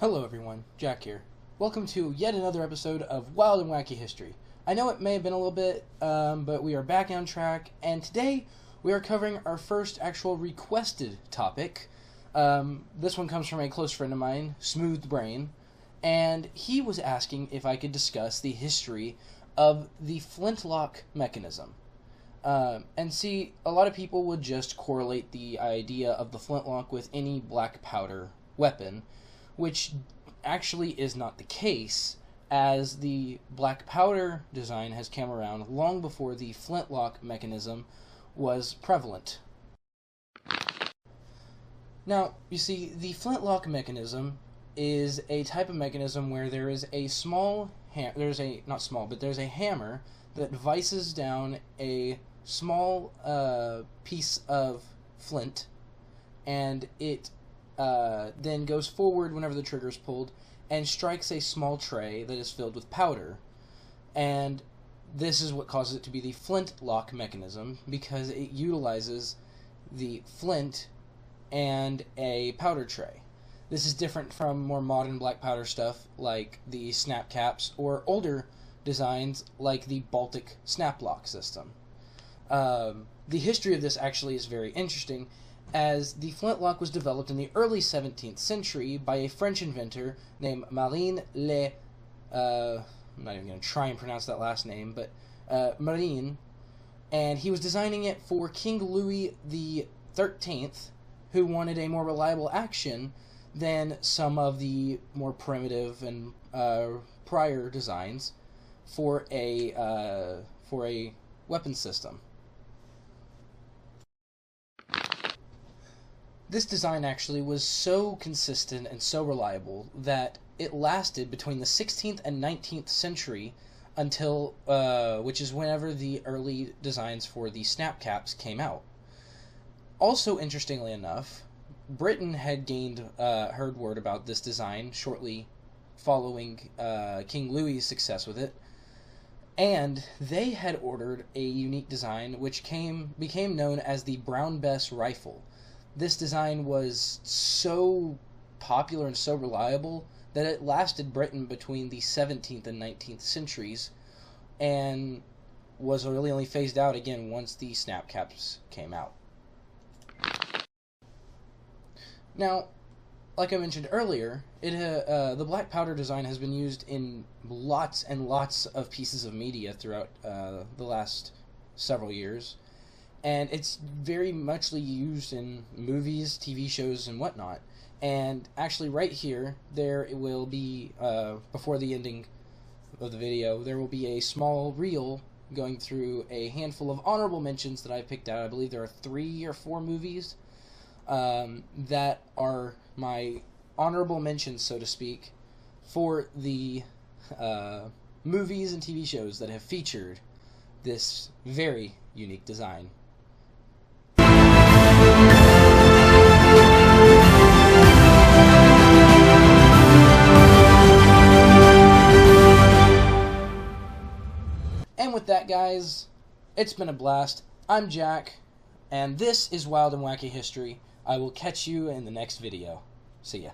Hello everyone, Jack here. Welcome to yet another episode of Wild and Wacky History. I know it may have been a little bit, but we are back on track, and today we are covering our first actual requested topic. This one comes from a close friend of mine, Smooth Brain, and he was asking if I could discuss the history of the Flintlock mechanism. And see, a lot of people would just correlate the idea of the flintlock with any black powder weapon, which actually is not the case, as the black powder design has come around long before the flintlock mechanism was prevalent. Now, you see, the flintlock mechanism is a type of mechanism where there is a there's a hammer that vices down a small piece of flint, and it then goes forward whenever the trigger is pulled and strikes a small tray that is filled with powder. And this is what causes it to be the flintlock mechanism, because it utilizes the flint and a powder tray. This is different from more modern black powder stuff like the snap caps or older designs like the Baltic snap lock system. The history of this actually is very interesting, as the flintlock was developed in the early 17th century by a French inventor named Marin Le... I'm not even going to try and pronounce that last name, but Marin, and he was designing it for King Louis XIII, who wanted a more reliable action than some of the more primitive and prior designs for a weapon system. This design actually was so consistent and so reliable that it lasted between the 16th and 19th century until, which is whenever the early designs for the snap caps came out. Also, interestingly enough, Britain had heard word about this design shortly following King Louis's success with it, and they had ordered a unique design which became known as the Brown Bess rifle. This design was so popular and so reliable that it lasted Britain between the 17th and 19th centuries, and was really only phased out again once the snap caps came out. Now, like I mentioned earlier, the black powder design has been used in lots and lots of pieces of media throughout the last several years, and it's very muchly used in movies, TV shows, and whatnot. And actually right here, there will be, before the ending of the video, there will be a small reel going through a handful of honorable mentions that I picked out. I believe there are 3 or 4 movies that are my honorable mentions, so to speak, for the movies and TV shows that have featured this very unique design. And with that, guys, it's been a blast. I'm Jack, and this is Wild and Wacky History. I will catch you in the next video. See ya.